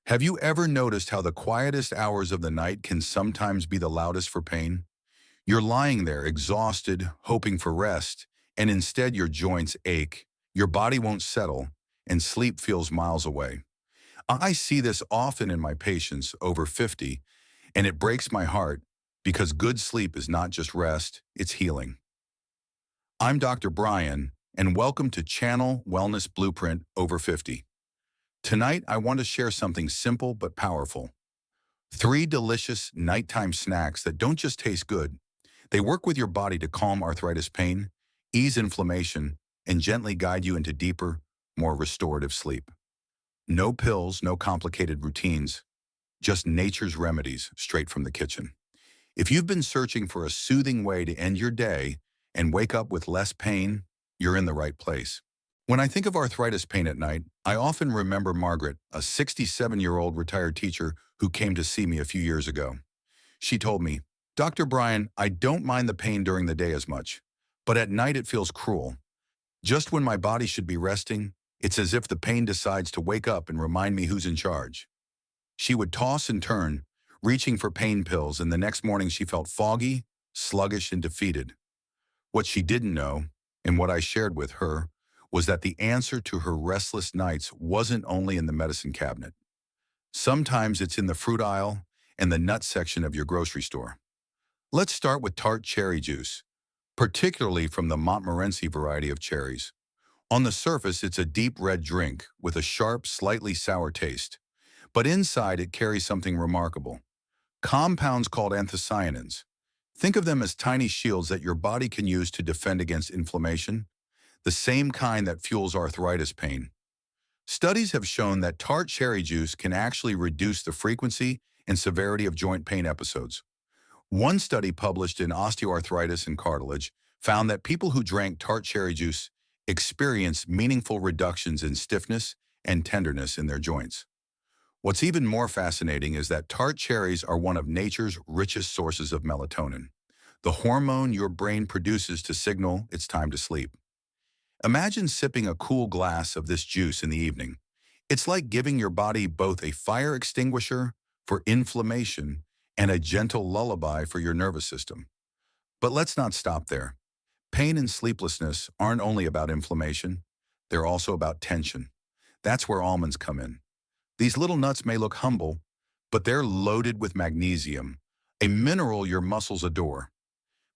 Have you ever noticed how the quietest hours of the night can sometimes be the loudest for pain? You're lying there, exhausted, hoping for rest, and instead your joints ache, your body won't settle, and sleep feels miles away. I see this often in my patients over 50, and it breaks my heart because good sleep is not just rest, it's healing. I'm Dr. Brian, and welcome to Channel Wellness Blueprint Over 50. Tonight, I want to share something simple but powerful. Three delicious nighttime snacks that don't just taste good. They work with your body to calm arthritis pain, ease inflammation, and gently guide you into deeper, more restorative sleep. No pills, no complicated routines, just nature's remedies straight from the kitchen. If you've been searching for a soothing way to end your day and wake up with less pain, you're in the right place. When I think of arthritis pain at night, I often remember Margaret, a 67-year-old retired teacher who came to see me a few years ago. She told me, "Dr. Brian, I don't mind the pain during the day as much, but at night it feels cruel. Just when my body should be resting, it's as if the pain decides to wake up and remind me who's in charge." She would toss and turn, reaching for pain pills, and the next morning she felt foggy, sluggish, and defeated. What she didn't know, and what I shared with her, was that the answer to her restless nights wasn't only in the medicine cabinet. Sometimes it's in the fruit aisle and the nut section of your grocery store. Let's start with tart cherry juice, particularly from the Montmorency variety of cherries. On the surface, it's a deep red drink with a sharp, slightly sour taste. But inside, it carries something remarkable. Compounds called anthocyanins. Think of them as tiny shields that your body can use to defend against inflammation, the same kind that fuels arthritis pain. Studies have shown that tart cherry juice can actually reduce the frequency and severity of joint pain episodes. One study published in Osteoarthritis and Cartilage found that people who drank tart cherry juice experienced meaningful reductions in stiffness and tenderness in their joints. What's even more fascinating is that tart cherries are one of nature's richest sources of melatonin, the hormone your brain produces to signal it's time to sleep. Imagine sipping a cool glass of this juice in the evening. It's like giving your body both a fire extinguisher for inflammation and a gentle lullaby for your nervous system. But let's not stop there. Pain and sleeplessness aren't only about inflammation, they're also about tension. That's where almonds come in. These little nuts may look humble, but they're loaded with magnesium, a mineral your muscles adore.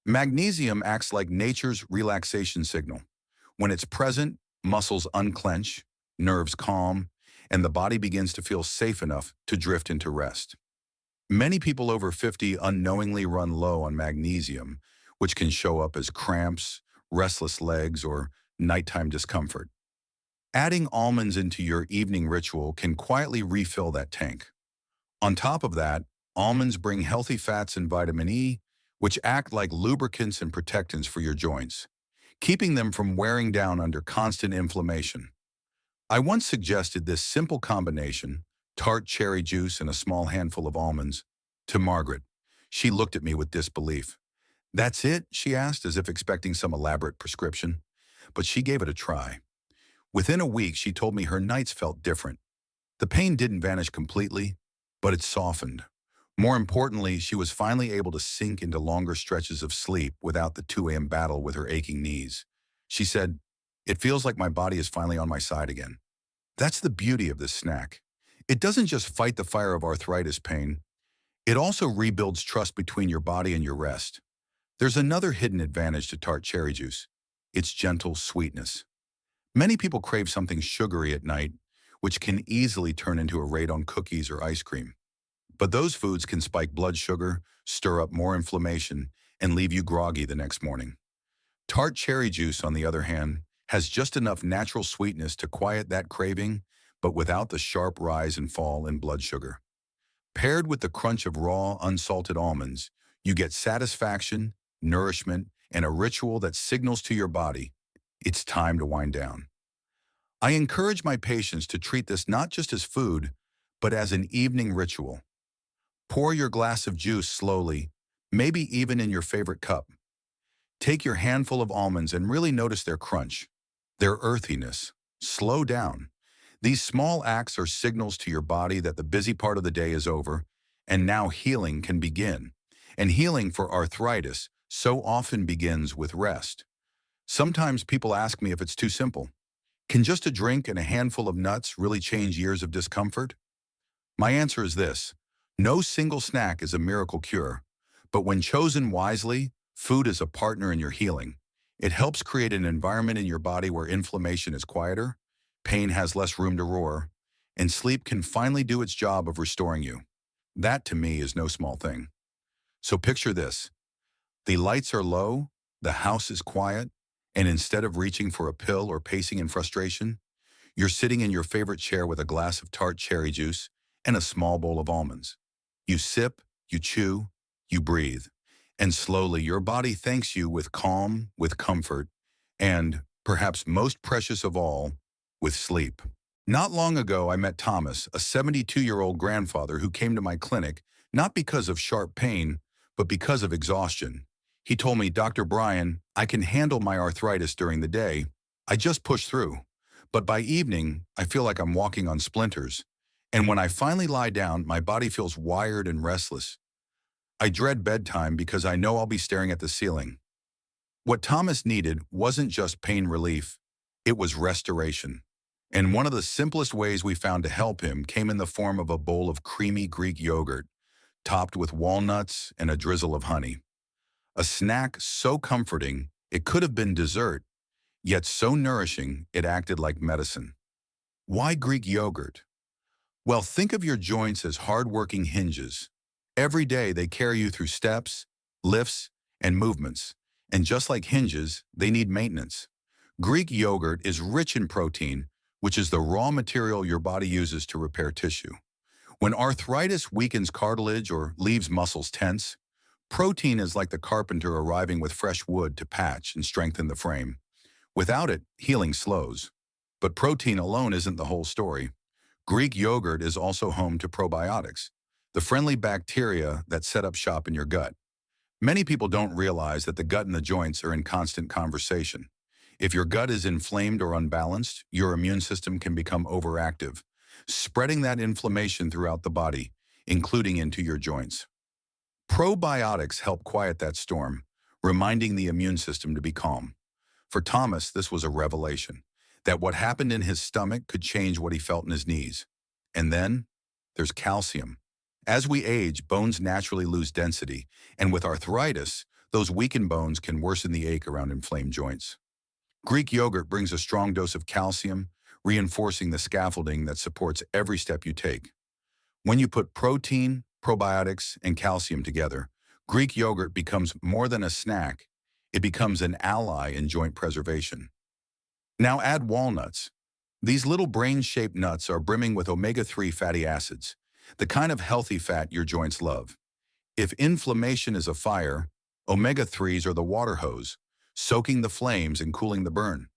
Magnesium acts like nature's relaxation signal. When it's present, muscles unclench, nerves calm, and the body begins to feel safe enough to drift into rest. Many people over 50 unknowingly run low on magnesium, which can show up as cramps, restless legs, or nighttime discomfort. Adding almonds into your evening ritual can quietly refill that tank. On top of that, almonds bring healthy fats and vitamin E, which act like lubricants and protectants for your joints, keeping them from wearing down under constant inflammation. I once suggested this simple combination, tart cherry juice and a small handful of almonds, to Margaret. She looked at me with disbelief. "That's it?" she asked, as if expecting some elaborate prescription. But she gave it a try. Within a week, she told me her nights felt different. The pain didn't vanish completely, but it softened. More importantly, she was finally able to sink into longer stretches of sleep without the 2 a.m. battle with her aching knees. She said, "It feels like my body is finally on my side again." That's the beauty of this snack. It doesn't just fight the fire of arthritis pain, it also rebuilds trust between your body and your rest. There's another hidden advantage to tart cherry juice, its gentle sweetness. Many people crave something sugary at night, which can easily turn into a raid on cookies or ice cream. But those foods can spike blood sugar, stir up more inflammation, and leave you groggy the next morning. Tart cherry juice, on the other hand, has just enough natural sweetness to quiet that craving, but without the sharp rise and fall in blood sugar. Paired with the crunch of raw, unsalted almonds, you get satisfaction, nourishment, and a ritual that signals to your body, it's time to wind down. I encourage my patients to treat this not just as food, but as an evening ritual. Pour your glass of juice slowly, maybe even in your favorite cup. Take your handful of almonds and really notice their crunch, their earthiness. Slow down. These small acts are signals to your body that the busy part of the day is over, and now healing can begin. And healing for arthritis so often begins with rest. Sometimes people ask me if it's too simple. Can just a drink and a handful of nuts really change years of discomfort? My answer is this: no single snack is a miracle cure, but when chosen wisely, food is a partner in your healing. It helps create an environment in your body where inflammation is quieter, pain has less room to roar, and sleep can finally do its job of restoring you. That, to me, is no small thing. So picture this. The lights are low, the house is quiet, and instead of reaching for a pill or pacing in frustration, you're sitting in your favorite chair with a glass of tart cherry juice and a small bowl of almonds. You sip, you chew, you breathe, and slowly your body thanks you with calm, with comfort, and, perhaps most precious of all, with sleep. Not long ago, I met Thomas, a 72-year-old grandfather who came to my clinic not because of sharp pain, but because of exhaustion. He told me, "Dr. Brian, I can handle my arthritis during the day. I just push through. But by evening, I feel like I'm walking on splinters. And when I finally lie down, my body feels wired and restless. I dread bedtime because I know I'll be staring at the ceiling." What Thomas needed wasn't just pain relief, it was restoration. And one of the simplest ways we found to help him came in the form of a bowl of creamy Greek yogurt, topped with walnuts and a drizzle of honey. A snack so comforting it could have been dessert, yet so nourishing it acted like medicine. Why Greek yogurt? Well, think of your joints as hard-working hinges. Every day they carry you through steps, lifts, and movements. And just like hinges, they need maintenance. Greek yogurt is rich in protein, which is the raw material your body uses to repair tissue. When arthritis weakens cartilage or leaves muscles tense, protein is like the carpenter arriving with fresh wood to patch and strengthen the frame. Without it, healing slows. But protein alone isn't the whole story. Greek yogurt is also home to probiotics, the friendly bacteria that set up shop in your gut. Many people don't realize that the gut and the joints are in constant conversation. If your gut is inflamed or unbalanced, your immune system can become overactive, spreading that inflammation throughout the body, including into your joints. Probiotics help quiet that storm, reminding the immune system to be calm. For Thomas, this was a revelation, that what happened in his stomach could change what he felt in his knees. And then, there's calcium. As we age, bones naturally lose density, and with arthritis, those weakened bones can worsen the ache around inflamed joints. Greek yogurt brings a strong dose of calcium, reinforcing the scaffolding that supports every step you take. When you put protein, probiotics, and calcium together, Greek yogurt becomes more than a snack. It becomes an ally in joint preservation. Now add walnuts. These little brain-shaped nuts are brimming with omega-3 fatty acids, the kind of healthy fat your joints love. If inflammation is a fire, omega-3s are the water hose, soaking the flames and cooling the burn.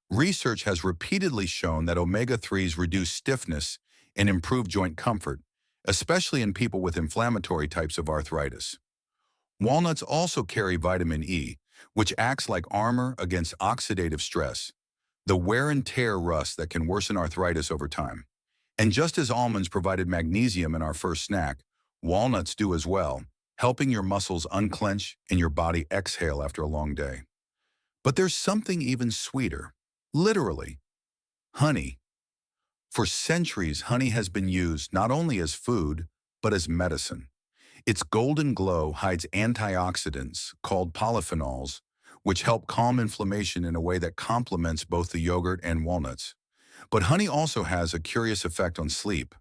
Research has repeatedly shown that omega-3s reduce stiffness and improve joint comfort, especially in people with inflammatory types of arthritis. Walnuts also carry vitamin E, which acts like armor against oxidative stress, the wear and tear rust that can worsen arthritis over time. And just as almonds provided magnesium in our first snack, walnuts do as well, helping your muscles unclench and your body exhale after a long day. But there's something even sweeter, literally, honey. For centuries, honey has been used not only as food, but as medicine. Its golden glow hides antioxidants called polyphenols, which help calm inflammation in a way that complements both the yogurt and walnuts. But honey also has a curious effect on sleep.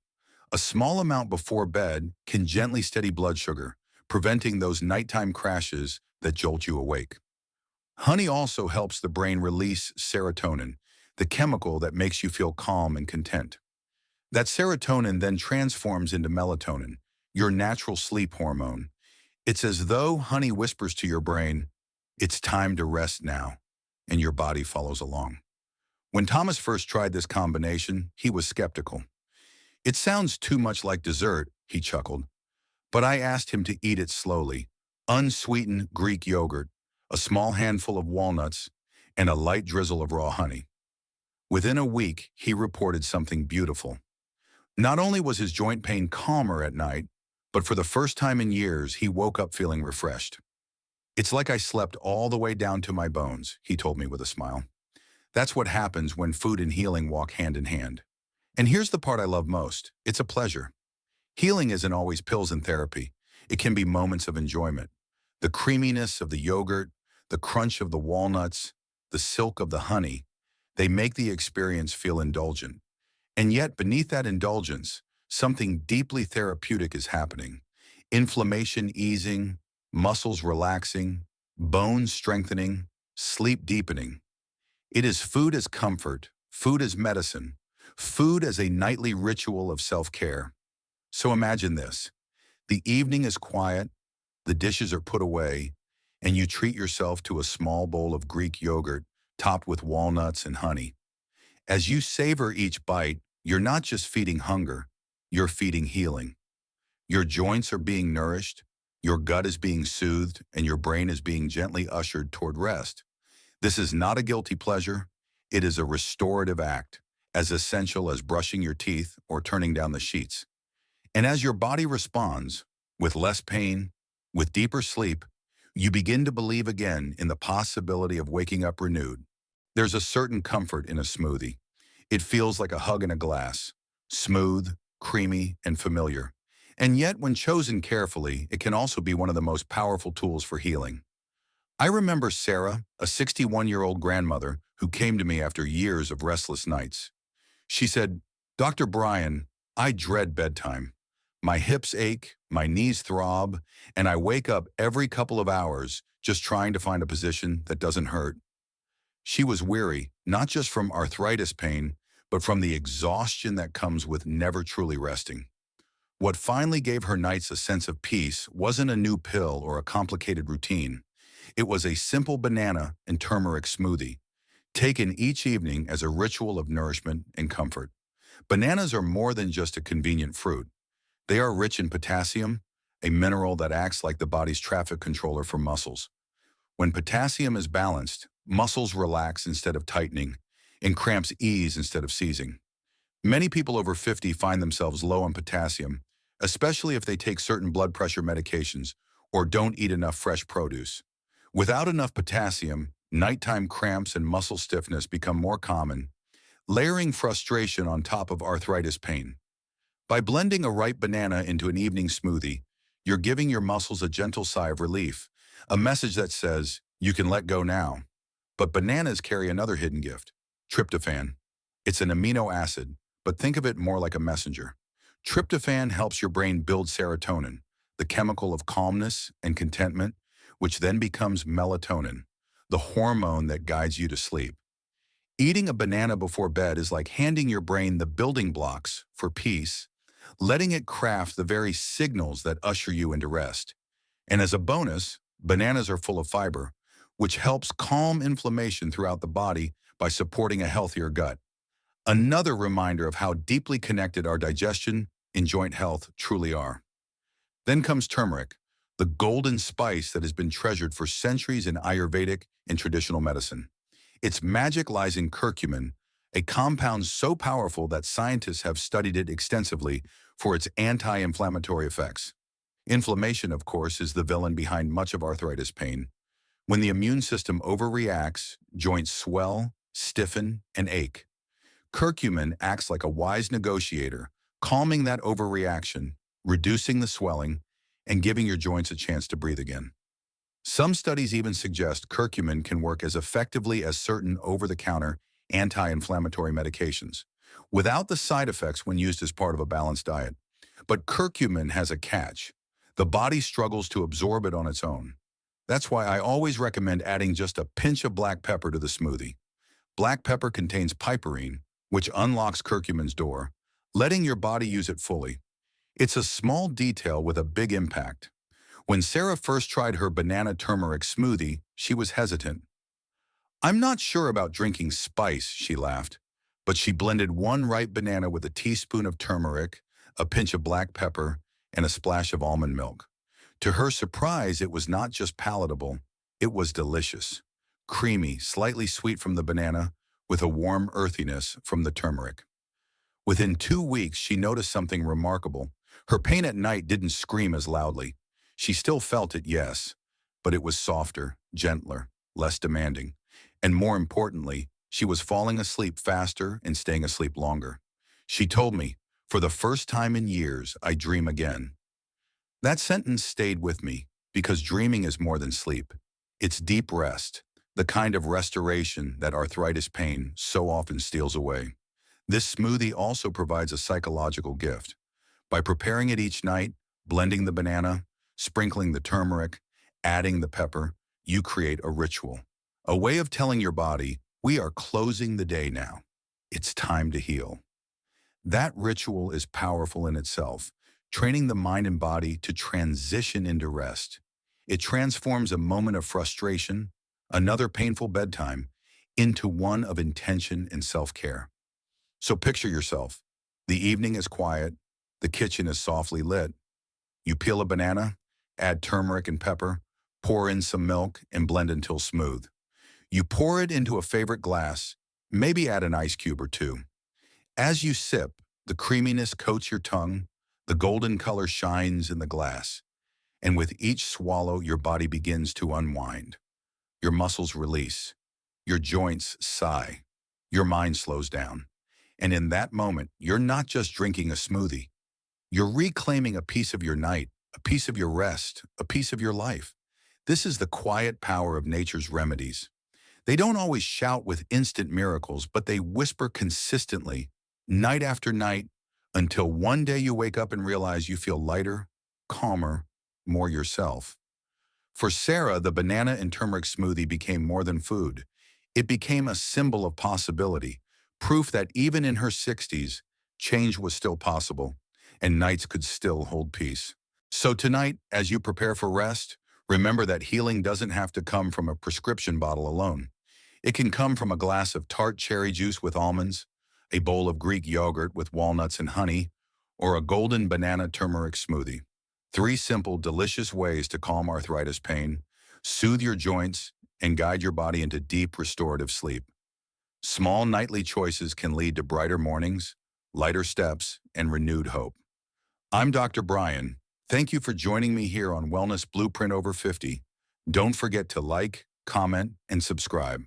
A small amount before bed can gently steady blood sugar, preventing those nighttime crashes that jolt you awake. Honey also helps the brain release serotonin, the chemical that makes you feel calm and content. That serotonin then transforms into melatonin, your natural sleep hormone. It's as though honey whispers to your brain, "It's time to rest now," and your body follows along. When Thomas first tried this combination, he was skeptical. "It sounds too much like dessert," he chuckled. But I asked him to eat it slowly: unsweetened Greek yogurt, a small handful of walnuts, and a light drizzle of raw honey. Within a week, he reported something beautiful. Not only was his joint pain calmer at night, but for the first time in years, he woke up feeling refreshed. "It's like I slept all the way down to my bones," he told me with a smile. That's what happens when food and healing walk hand in hand. And here's the part I love most. It's a pleasure. Healing isn't always pills and therapy. It can be moments of enjoyment. The creaminess of the yogurt, the crunch of the walnuts, the silk of the honey, they make the experience feel indulgent. And yet, beneath that indulgence, something deeply therapeutic is happening. Inflammation easing, muscles relaxing, bones strengthening, sleep deepening. It is food as comfort, food as medicine, food as a nightly ritual of self-care. So imagine this. The evening is quiet, the dishes are put away, and you treat yourself to a small bowl of Greek yogurt topped with walnuts and honey. As you savor each bite, you're not just feeding hunger, you're feeding healing. Your joints are being nourished, your gut is being soothed, and your brain is being gently ushered toward rest. This is not a guilty pleasure, it is a restorative act, as essential as brushing your teeth or turning down the sheets. And as your body responds, with less pain, with deeper sleep, you begin to believe again in the possibility of waking up renewed. There's a certain comfort in a smoothie. It feels like a hug in a glass, smooth, creamy, and familiar. And yet, when chosen carefully, it can also be one of the most powerful tools for healing. I remember Sarah, a 61-year-old grandmother, who came to me after years of restless nights. She said, "Dr. Brian, I dread bedtime. My hips ache, my knees throb, and I wake up every couple of hours just trying to find a position that doesn't hurt." She was weary, not just from arthritis pain, but from the exhaustion that comes with never truly resting. What finally gave her nights a sense of peace wasn't a new pill or a complicated routine. It was a simple banana and turmeric smoothie, taken each evening as a ritual of nourishment and comfort. Bananas are more than just a convenient fruit. They are rich in potassium, a mineral that acts like the body's traffic controller for muscles. When potassium is balanced, muscles relax instead of tightening, and cramps ease instead of seizing. Many people over 50 find themselves low on potassium, especially if they take certain blood pressure medications or don't eat enough fresh produce. Without enough potassium, nighttime cramps and muscle stiffness become more common, layering frustration on top of arthritis pain. By blending a ripe banana into an evening smoothie, you're giving your muscles a gentle sigh of relief, a message that says, you can let go now. But bananas carry another hidden gift, tryptophan. It's an amino acid, but think of it more like a messenger. Tryptophan helps your brain build serotonin, the chemical of calmness and contentment, which then becomes melatonin, the hormone that guides you to sleep. Eating a banana before bed is like handing your brain the building blocks for peace, letting it craft the very signals that usher you into rest. And as a bonus, bananas are full of fiber, which helps calm inflammation throughout the body by supporting a healthier gut. Another reminder of how deeply connected our digestion and joint health truly are. Then comes turmeric, the golden spice that has been treasured for centuries in Ayurvedic and traditional medicine. Its magic lies in curcumin, a compound so powerful that scientists have studied it extensively for its anti-inflammatory effects. Inflammation, of course, is the villain behind much of arthritis pain. When the immune system overreacts, joints swell, stiffen, and ache. Curcumin acts like a wise negotiator, calming that overreaction, reducing the swelling, and giving your joints a chance to breathe again. Some studies even suggest curcumin can work as effectively as certain over-the-counter anti-inflammatory medications, without the side effects when used as part of a balanced diet. But curcumin has a catch. The body struggles to absorb it on its own. That's why I always recommend adding just a pinch of black pepper to the smoothie. Black pepper contains piperine, which unlocks curcumin's door, letting your body use it fully. It's a small detail with a big impact. When Sarah first tried her banana turmeric smoothie, she was hesitant. "I'm not sure about drinking spice," she laughed, but she blended one ripe banana with a teaspoon of turmeric, a pinch of black pepper, and a splash of almond milk. To her surprise, it was not just palatable, it was delicious. Creamy, slightly sweet from the banana, with a warm earthiness from the turmeric. Within 2 weeks, she noticed something remarkable. Her pain at night didn't scream as loudly. She still felt it, yes, but it was softer, gentler, less demanding. And more importantly, she was falling asleep faster and staying asleep longer. She told me, "For the first time in years, I dream again." That sentence stayed with me because dreaming is more than sleep. It's deep rest, the kind of restoration that arthritis pain so often steals away. This smoothie also provides a psychological gift. By preparing it each night, blending the banana, sprinkling the turmeric, adding the pepper, you create a ritual. A way of telling your body, we are closing the day now. It's time to heal. That ritual is powerful in itself, training the mind and body to transition into rest. It transforms a moment of frustration, another painful bedtime, into one of intention and self-care. So picture yourself. The evening is quiet, the kitchen is softly lit. You peel a banana, add turmeric and pepper, pour in some milk, and blend until smooth. You pour it into a favorite glass, maybe add an ice cube or two. As you sip, the creaminess coats your tongue, the golden color shines in the glass, and with each swallow, your body begins to unwind. Your muscles release, your joints sigh, your mind slows down. And in that moment, you're not just drinking a smoothie. You're reclaiming a piece of your night, a piece of your rest, a piece of your life. This is the quiet power of nature's remedies. They don't always shout with instant miracles, but they whisper consistently, night after night, until one day you wake up and realize you feel lighter, calmer, more yourself. For Sarah, the banana and turmeric smoothie became more than food. It became a symbol of possibility, proof that even in her 60s, change was still possible, and nights could still hold peace. So tonight, as you prepare for rest, remember that healing doesn't have to come from a prescription bottle alone. It can come from a glass of tart cherry juice with almonds, a bowl of Greek yogurt with walnuts and honey, or a golden banana turmeric smoothie. Three simple, delicious ways to calm arthritis pain, soothe your joints, and guide your body into deep restorative sleep. Small nightly choices can lead to brighter mornings, lighter steps, and renewed hope. I'm Dr. Brian. Thank you for joining me here on Wellness Blueprint Over 50. Don't forget to like, comment, and subscribe.